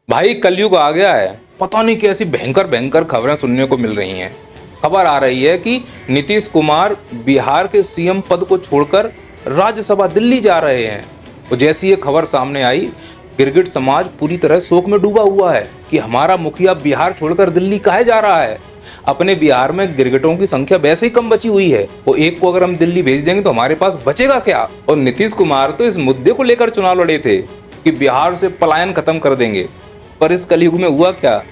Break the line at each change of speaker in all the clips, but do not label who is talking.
भाई कलयुग आ गया है। पता नहीं कैसी भयंकर भयंकर खबरें सुनने को मिल रही हैं। खबर आ रही है कि नीतीश कुमार बिहार के सीएम पद को छोड़कर राज्यसभा दिल्ली जा रहे हैं। तो जैसी ये खबर सामने आई, गिरगिट समाज पूरी तरह शोक में डूबा हुआ है कि हमारा मुखिया बिहार छोड़कर दिल्ली काहे जा रहा है। अपने बिहार में गिरगिटों की संख्या वैसे ही कम बची हुई है, वो एक को अगर हम दिल्ली भेज देंगे तो हमारे पास बचेगा क्या। और नीतीश कुमार तो इस मुद्दे को लेकर चुनाव लड़े थे कि बिहार से पलायन खत्म कर देंगे, पर इस कलयुग में हुआ क्या,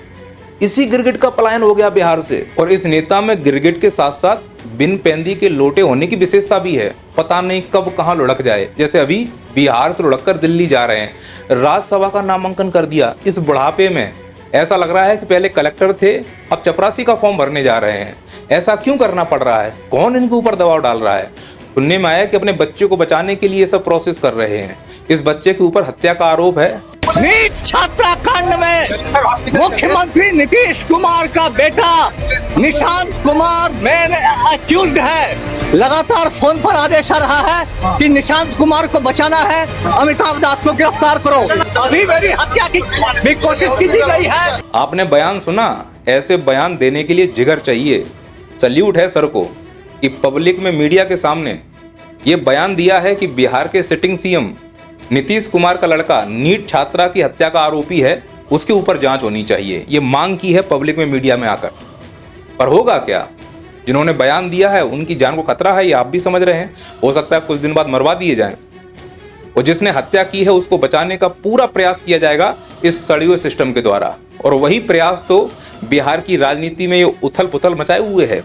इसी गिरगिट का पलायन हो गया बिहार से। और इस नेता में गिरगिट के साथ साथ बिन पेंदी के लोटे होने की विशेषता भी है। पता नहीं कब कहां लुढ़क जाए। जैसे अभी बिहार से लुढ़क कर दिल्ली जा रहे हैं, राज्यसभा का नामांकन कर दिया इस बुढ़ापे में। ऐसा लग रहा है कि पहले कलेक्टर थे, अब चपरासी का फॉर्म भरने जा रहे हैं। ऐसा क्यों करना पड़ रहा है? कौन इनके ऊपर दबाव डाल रहा है? सुनने में आया कि अपने बच्चे को बचाने के लिए ये सब प्रोसेस कर रहे हैं। इस बच्चे के ऊपर हत्या का आरोप है।
नीट छात्रा कांड में मुख्यमंत्री नीतीश कुमार का बेटा निशांत कुमार मेन एक्यूज्ड है। लगातार फोन पर आदेश आ रहा है कि निशांत कुमार को बचाना है, अमिताभ दास को गिरफ्तार करो। अभी मेरी हत्या की भी कोशिश की गई है।
आपने बयान सुना? ऐसे बयान देने के लिए जिगर चाहिए। सल्यूट है सर को कि पब्लिक में, मीडिया के सामने ये बयान दिया है कि बिहार के सिटिंग सीएम नीतीश कुमार का लड़का नीट छात्रा की हत्या का आरोपी है, उसके ऊपर जांच होनी चाहिए। ये मांग की है पब्लिक में, मीडिया में आकर। पर होगा क्या? जिन्होंने बयान दिया है उनकी जान को खतरा है, ये आप भी समझ रहे हैं। हो सकता है कुछ दिन बाद मरवा दिए जाएं। और जिसने हत्या की है उसको बचाने का पूरा प्रयास किया जाएगा इस सड़े हुए सिस्टम के द्वारा। और वही प्रयास तो बिहार की राजनीति में ये उथल पुथल मचाए हुए है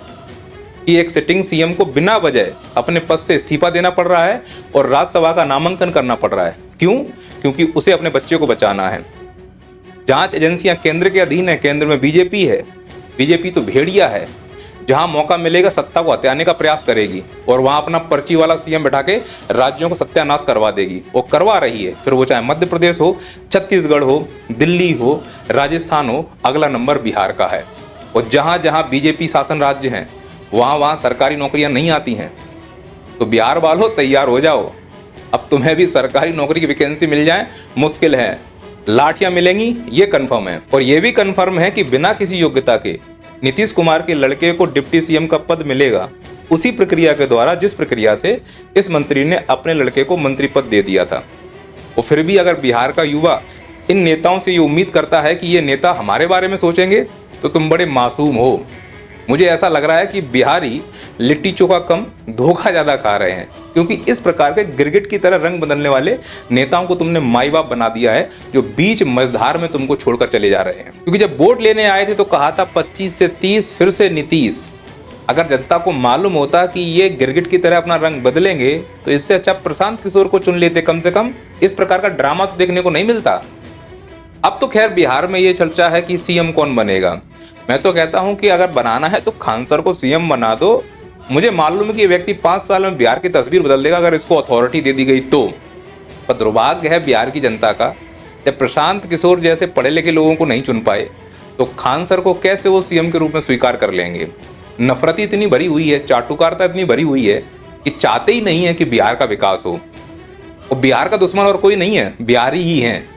कि एक सिटिंग सीएम को बिना वजह अपने पद से इस्तीफा देना पड़ रहा है और राज्यसभा का नामांकन करना पड़ रहा है। क्यों? क्योंकि उसे अपने बच्चे को बचाना है। जांच एजेंसियां केंद्र के अधीन है, केंद्र में बीजेपी है। बीजेपी तो भेड़िया है, जहां मौका मिलेगा सत्ता को हथियाने का प्रयास करेगी और वहां अपना पर्ची वाला सीएम बैठा के राज्यों को सत्यानाश करवा देगी। वो करवा रही है, फिर वो चाहे मध्य प्रदेश हो, छत्तीसगढ़ हो, दिल्ली हो, राजस्थान हो, अगला नंबर बिहार का है। और जहां जहां बीजेपी शासन राज्य हैं वहां सरकारी नौकरियां नहीं आती हैं। तो बिहार वालों तैयार हो जाओ, अब तुम्हें भी सरकारी नौकरी की वैकेंसी मिल जाए मुश्किल है। लाठियां मिलेंगी ये कंफर्म है। और ये भी कंफर्म है कि बिना किसी योग्यता के नीतीश कुमार के लड़के को डिप्टी सीएम का पद मिलेगा, उसी प्रक्रिया के द्वारा जिस प्रक्रिया से इस मंत्री ने अपने लड़के को मंत्री पद दे दिया था। और फिर भी अगर बिहार का युवा इन नेताओं से ये उम्मीद करता है कि ये नेता हमारे बारे में सोचेंगे, तो तुम बड़े मासूम हो। मुझे ऐसा लग रहा है कि बिहारी लिट्टी चोखा कम धोखा ज्यादा खा रहे हैं, क्योंकि इस प्रकार के गिरगिट की तरह रंग बदलने वाले नेताओं को तुमने माई बाप बना दिया है, जो बीच मझधार में तुमको छोड़कर चले जा रहे हैं। क्योंकि जब वोट लेने आए थे तो कहा था 25 से 30 फिर से नीतीश। अगर जनता को मालूम होता कि ये गिरगिट की तरह अपना रंग बदलेंगे तो इससे अच्छा प्रशांत किशोर को चुन लेते। कम से कम इस प्रकार का ड्रामा तो देखने को नहीं मिलता। अब तो खैर बिहार में ये चर्चा है कि सीएम कौन बनेगा। मैं तो कहता हूं कि अगर बनाना है तो खान सर को सीएम बना दो। मुझे मालूम है कि ये व्यक्ति 5 साल में बिहार की तस्वीर बदल देगा अगर इसको अथॉरिटी दे दी गई तो। पर दुर्भाग्य है बिहार की जनता का, जब प्रशांत किशोर जैसे पढ़े लिखे लोगों को नहीं चुन पाए तो खान सर को कैसे वो सीएम के रूप में स्वीकार कर लेंगे। नफरत इतनी भरी हुई है, चाटुकारिता इतनी भरी हुई है कि चाहते ही नहीं है कि बिहार का विकास हो। और बिहार का दुश्मन और कोई नहीं है, बिहारी ही हैं,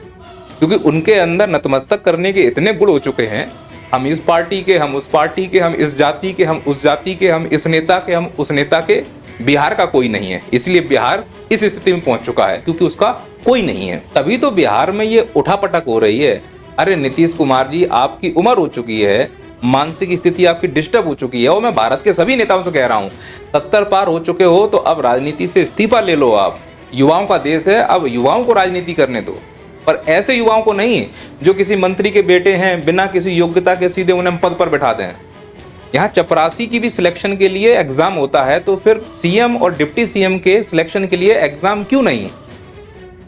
क्योंकि उनके अंदर नतमस्तक करने के इतने गुण हो चुके हैं। हम इस पार्टी के, हम उस पार्टी के, हम इस जाति के, हम उस जाति के, हम इस नेता के, हम उस नेता के। बिहार का कोई नहीं है, इसलिए बिहार इस स्थिति में पहुंच चुका है क्योंकि उसका कोई नहीं है। तभी तो बिहार में ये उठापटक हो रही है। अरे नीतीश कुमार जी, आपकी उम्र हो चुकी है, मानसिक स्थिति आपकी डिस्टर्ब हो चुकी है। और मैं भारत के सभी नेताओं से कह रहा हूं, 70 पार हो चुके हो तो अब राजनीति से इस्तीफा ले लो। आप युवाओं का देश है, अब युवाओं को राजनीति करने दो। पर ऐसे युवाओं को नहीं जो किसी मंत्री के बेटे हैं, बिना किसी योग्यता के सीधे उन्हें पद पर बैठा दें। यहाँ चपरासी की भी सिलेक्शन के लिए एग्जाम होता है, तो फिर सीएम और डिप्टी सीएम के सिलेक्शन के लिए एग्जाम क्यों नहीं?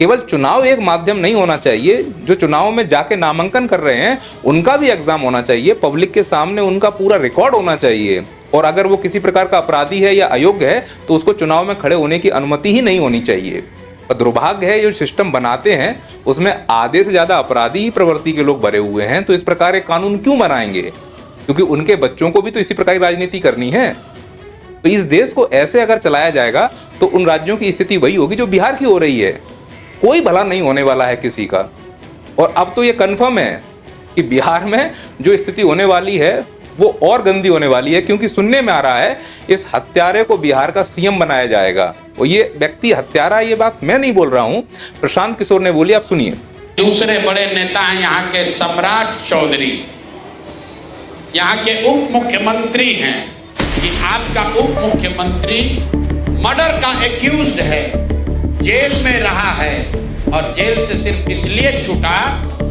केवल चुनाव एक माध्यम नहीं होना चाहिए। जो चुनाव में जाके नामांकन कर रहे हैं उनका भी एग्जाम होना चाहिए, पब्लिक के सामने उनका पूरा रिकॉर्ड होना चाहिए। और अगर वो किसी प्रकार का अपराधी है या अयोग्य है तो उसको चुनाव में खड़े होने की अनुमति ही नहीं होनी चाहिए। पर दुर्भाग्य है, जो सिस्टम बनाते हैं उसमें आधे से ज्यादा अपराधी ही प्रवृत्ति के लोग भरे हुए हैं। तो इस प्रकार के कानून क्यों बनाएंगे? क्योंकि उनके बच्चों को भी तो इसी प्रकार की राजनीति करनी है। तो इस देश को ऐसे अगर चलाया जाएगा तो उन राज्यों की स्थिति वही होगी जो बिहार की हो रही है। कोई भला नहीं होने वाला है किसी का। और अब तो ये कन्फर्म है कि बिहार में जो स्थिति होने वाली है वो और गंदी होने वाली है, क्योंकि सुनने में आ रहा है इस हत्यारे को बिहार का सीएम बनाया जाएगा। और ये व्यक्ति हत्यारा, ये बात मैं नहीं बोल रहा हूं, प्रशांत किशोर ने बोली। आप सुनिए।
दूसरे बड़े नेता हैं यहाँ के सम्राट चौधरी, यहाँ के उप मुख्यमंत्री हैं कि आपका उप मुख्यमंत्री मर्डर का एक्यूज है, जेल में रहा है और जेल से सिर्फ इसलिए छूटा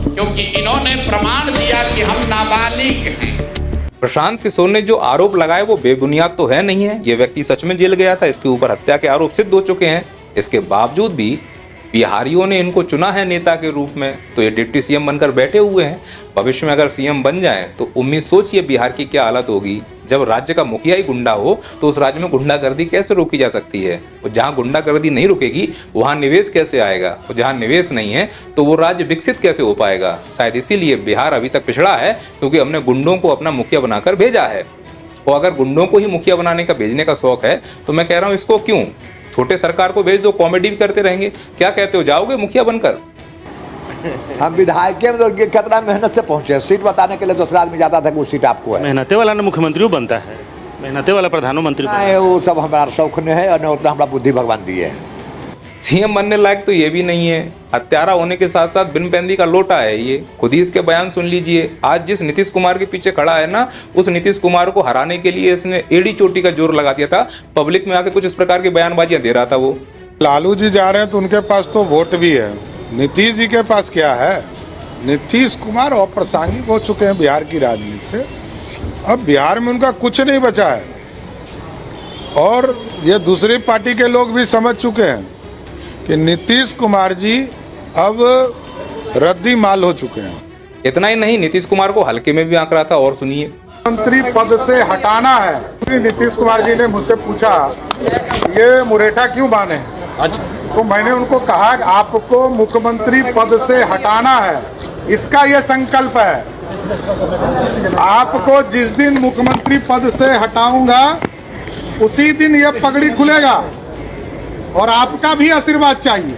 क्योंकि इन्होंने प्रमाण दिया कि हम नाबालिग हैं।
प्रशांत किशोर ने जो आरोप लगाए वो बेबुनियाद तो है नहीं है। ये व्यक्ति सच में जेल गया था, इसके ऊपर हत्या के आरोप सिद्ध हो चुके हैं। इसके बावजूद भी बिहारियों ने इनको चुना है नेता के रूप में, तो ये डिप्टी सीएम बनकर बैठे हुए हैं। भविष्य में अगर सीएम बन जाए तो उम्मीद सोचिए बिहार की क्या हालत होगी। जब राज्य का मुखिया ही गुंडा हो तो उस राज्य में गुंडागर्दी कैसे रोकी जा सकती है? और जहां गुंडागर्दी नहीं रुकेगी वहां निवेश कैसे आएगा? और जहां निवेश नहीं है तो वो राज्य विकसित कैसे हो पाएगा? शायद इसीलिए बिहार अभी तक पिछड़ा है, क्योंकि हमने गुंडों को अपना मुखिया बनाकर भेजा है। और अगर गुंडों को ही मुखिया बनाने का, भेजने का शौक है तो मैं कह रहा हूँ इसको क्यों, छोटे सरकार को भेज दो, कॉमेडी भी करते रहेंगे। क्या कहते हो, जाओगे मुखिया बनकर?
हम विधायक में तो कितना मेहनत से पहुंचे, सीट बताने के लिए दूसरा आदमी जाता था कि वो सीट आपको है।
मेहनते वाला ने मुख्यमंत्री बनता है, मेहनते वाला प्रधानमंत्री बनता है।
वो सब हमारा शौक नहीं है और न उतना हमारा बुद्धि भगवान दिए है।
सीएम बनने लायक तो ये भी नहीं है, हत्यारा होने के साथ साथ बिन पैंदी का लोटा है ये। खुद ही इसके बयान सुन लीजिए। आज जिस नीतीश कुमार के पीछे खड़ा है ना, उस नीतीश कुमार को हराने के लिए इसने एड़ी चोटी का जोर लगा दिया था। पब्लिक में आके कुछ इस प्रकार की बयानबाजियां दे रहा था वो।
लालू जी जा रहे हैं तो उनके पास तो वोट भी है, नीतीश जी के पास क्या है? नीतीश कुमार अप्रासंगिक हो चुके हैं बिहार की राजनीति से। अब बिहार में उनका कुछ नहीं बचा है और ये दूसरी पार्टी के लोग भी समझ चुके हैं कि नीतीश कुमार जी अब रद्दी माल हो चुके हैं।
इतना ही नहीं, नीतीश कुमार को हल्के में भी आंक रहा था। और सुनिए।
मंत्री पद से हटाना है। नीतीश कुमार जी ने मुझसे पूछा ये मुरेठा क्यों बांधे हैं, तो मैंने उनको कहा कि आपको मुख्यमंत्री पद से हटाना है, इसका ये संकल्प है। आपको जिस दिन मुख्यमंत्री पद से हटाऊंगा उसी दिन ये पगड़ी खुलेगा और आपका भी आशीर्वाद चाहिए।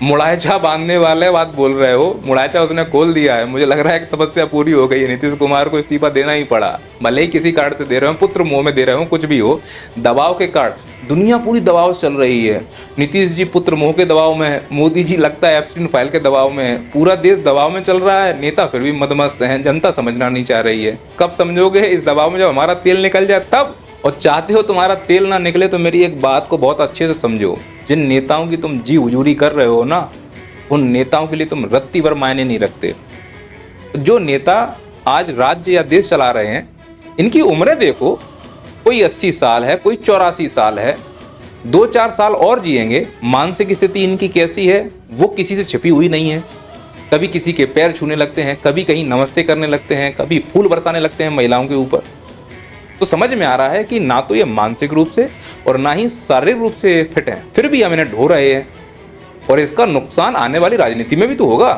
मुड़ायचा बांधने वाले बात बोल रहे हो, मुड़ायचा उसने खोल दिया है। मुझे लग रहा है कि तपस्या पूरी हो गई है, नीतीश कुमार को इस्तीफा देना ही पड़ा। भले ही किसी कार्ड से दे रहे हो, पुत्र मोह में दे रहे हो, कुछ भी हो, दबाव के कार्ड। दुनिया पूरी दबाव से चल रही है। नीतीश जी पुत्र मोह के दबाव में है, मोदी जी लगता है एप्स्टीन फाइल के दबाव में है, पूरा देश दबाव में चल रहा है। नेता फिर भी मदमस्त हैं, जनता समझना नहीं चाह रही है। कब समझोगे इस दबाव में? जब हमारा तेल निकल जाए तब। और चाहते हो तुम्हारा तेल ना निकले तो मेरी एक बात को बहुत अच्छे से समझो। जिन नेताओं की तुम जी हुजूरी कर रहे हो ना, उन नेताओं के लिए तुम रत्ती भर मायने नहीं रखते। जो नेता आज राज्य या देश चला रहे हैं, इनकी उम्रें देखो, कोई 80 साल है, कोई 84 साल है, 2-4 साल और जिएंगे। मानसिक स्थिति इनकी कैसी है वो किसी से छिपी हुई नहीं है। कभी किसी के पैर छूने लगते हैं, कभी कहीं नमस्ते करने लगते हैं, कभी फूल बरसाने लगते हैं महिलाओं के ऊपर। तो समझ में आ रहा है कि ना तो ये मानसिक रूप से और ना ही शारीरिक रूप से फिट है, फिर भी हम इन्हें ढो रहे हैं। और इसका नुकसान आने वाली राजनीति में भी तो होगा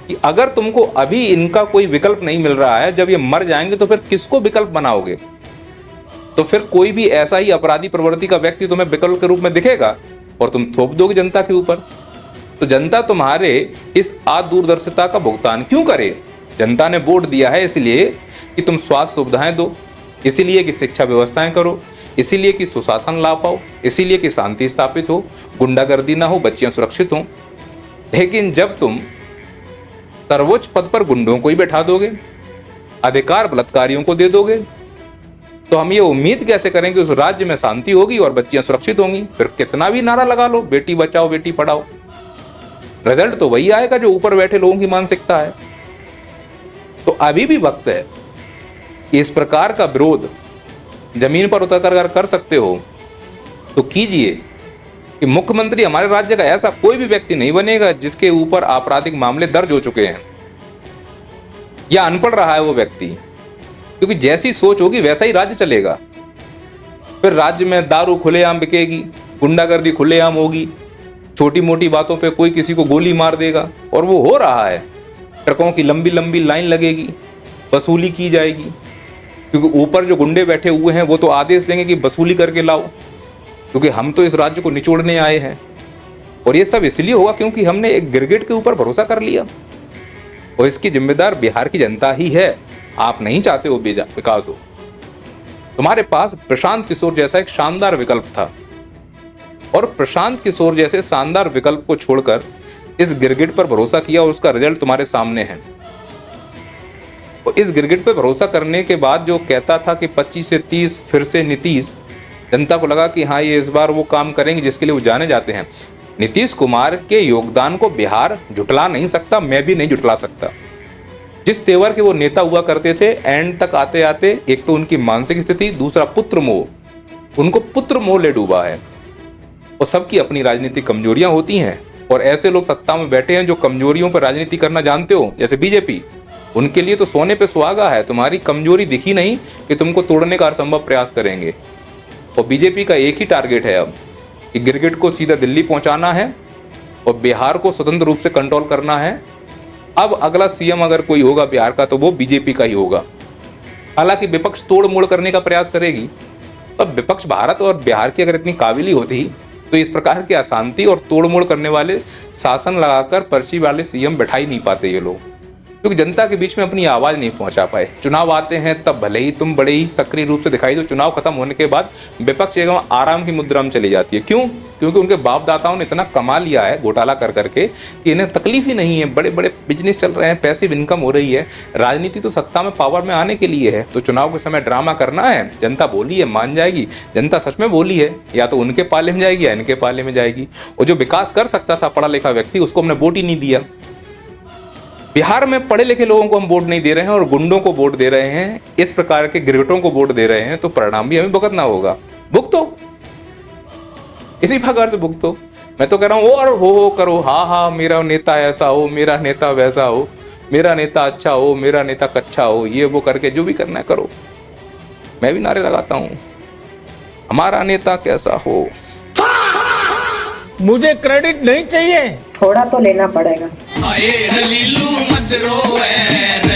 कि अगर तुमको अभी इनका कोई विकल्प नहीं मिल रहा है, जब ये मर जाएंगे तो फिर किसको विकल्प बनाओगे? तो फिर कोई भी ऐसा ही अपराधी प्रवृत्ति का व्यक्ति तुम्हें विकल्प के रूप में दिखेगा और तुम थोप दोगे जनता के ऊपर। तो जनता तुम्हारे इस अदूरदर्शिता का भुगतान क्यों करे? जनता ने वोट दिया है इसलिए कि तुम स्वास्थ्य सुविधाएं दो, इसीलिए कि शिक्षा व्यवस्थाएं करो, इसीलिए कि सुशासन ला पाओ, इसीलिए कि शांति स्थापित हो, गुंडागर्दी ना हो, बच्चियां सुरक्षित हों। लेकिन जब तुम सर्वोच्च पद पर गुंडों को ही बैठा दोगे, अधिकार बलात्कारियों को दे दोगे, तो हम ये उम्मीद कैसे करें कि उस राज्य में शांति होगी और बच्चियां सुरक्षित होंगी? फिर कितना भी नारा लगा लो, बेटी बचाओ बेटी पढ़ाओ, रिजल्ट तो वही आएगा जो ऊपर बैठे लोगों की मानसिकता है। तो अभी भी वक्त है, इस प्रकार का विरोध जमीन पर उतर कर सकते हो तो कीजिए। कि मुख्यमंत्री हमारे राज्य का ऐसा कोई भी व्यक्ति नहीं बनेगा जिसके ऊपर आपराधिक मामले दर्ज हो चुके हैं या अनपढ़ रहा है वो व्यक्ति, क्योंकि जैसी सोच होगी वैसा ही राज्य चलेगा। फिर राज्य में दारू खुलेआम बिकेगी, गुंडागर्दी खुलेआम होगी, छोटी मोटी बातों पे कोई किसी को गोली मार देगा, और वो हो रहा है। ट्रकों की लंबी लंबी लाइन लगेगी, वसूली की जाएगी, क्योंकि ऊपर जो गुंडे बैठे हुए हैं वो तो आदेश देंगे कि वसूली करके लाओ, क्योंकि हम तो इस राज्य को निचोड़ने आए हैं। और ये सब इसलिए होगा क्योंकि हमने एक गिरगिट के ऊपर भरोसा कर लिया। और इसकी जिम्मेदार बिहार की जनता ही है। आप नहीं चाहते हो विकास हो। तुम्हारे पास प्रशांत किशोर जैसा एक शानदार विकल्प था, और प्रशांत किशोर जैसे शानदार विकल्प को छोड़कर इस गिरगिट पर भरोसा किया, और उसका रिजल्ट तुम्हारे सामने है। और इस गिरगिट पर भरोसा करने के बाद जो कहता था कि 25 से 30 फिर से नीतीश, जनता को लगा कि हाँ, ये इस बार वो काम करेंगे जिसके लिए वो जाने जाते हैं। नीतीश कुमार के योगदान को बिहार झुटला नहीं सकता, मैं भी नहीं झुटला सकता। जिस तेवर के वो नेता हुआ करते थे, एंड तक आते आते एक तो उनकी मानसिक स्थिति, दूसरा पुत्र मोह, उनको पुत्र मोह ले डूबा है। और सबकी अपनी राजनीतिक कमजोरियां होती हैं, और ऐसे लोग सत्ता में बैठे हैं जो कमजोरियों पर राजनीति करना जानते हो, जैसे बीजेपी। उनके लिए तो सोने पे सुहागा है। तुम्हारी कमजोरी दिखी नहीं कि तुमको तोड़ने का असंभव प्रयास करेंगे। और बीजेपी का एक ही टारगेट है अब कि गिरगिट को सीधा दिल्ली पहुंचाना है और बिहार को स्वतंत्र रूप से कंट्रोल करना है। अब अगला सीएम अगर कोई होगा बिहार का तो वो बीजेपी का ही होगा। हालांकि विपक्ष तोड़ मोड़ करने का प्रयास करेगी, तो विपक्ष भारत और बिहार की अगर इतनी काबिली होती तो इस प्रकार की अशांति और तोड़ मोड़ करने वाले शासन लगाकर पर्ची वाले सीएम बैठा ही नहीं पाते ये लोग, क्योंकि जनता के बीच में अपनी आवाज नहीं पहुंचा पाए। चुनाव आते हैं तब भले ही तुम बड़े ही सक्रिय रूप से दिखाई दो, चुनाव खत्म होने के बाद विपक्ष एकदम आराम की मुद्रा में चली जाती है। क्यों? क्योंकि उनके बाप दाताओं ने इतना कमा लिया है घोटाला कर करके कि इन्हें तकलीफ ही नहीं है। बड़े बड़े बिजनेस चल रहे हैं, पैसिव इनकम हो रही है। राजनीति तो सत्ता में पावर में आने के लिए है, तो चुनाव के समय ड्रामा करना है। जनता बोली है, मान जाएगी। जनता सच में बोली है, या तो उनके पाले में जाएगी या इनके पाले में जाएगी। और जो विकास कर सकता था पढ़ा लिखा व्यक्ति, उसको हमने वोट ही नहीं दिया। बिहार में पढ़े लिखे लोगों को हम वोट नहीं दे रहे हैं और गुंडों को वोट दे रहे हैं, इस प्रकार के गिरगिटों को वोट दे रहे हैं, तो परिणाम भी हमें भुगतना होगा। भुगतो, इसी प्रकार से भुगतो। मैं तो कह रहा हूं और हो करो, हाँ हाँ मेरा नेता ऐसा हो, मेरा नेता वैसा हो, मेरा नेता अच्छा हो, मेरा नेता कच्चा हो, ये वो करके जो भी करना है करो। मैं भी नारे लगाता हूं, हमारा नेता कैसा हो।
मुझे क्रेडिट नहीं चाहिए,
थोड़ा तो लेना पड़ेगा।
आए रलीलू मत रोए।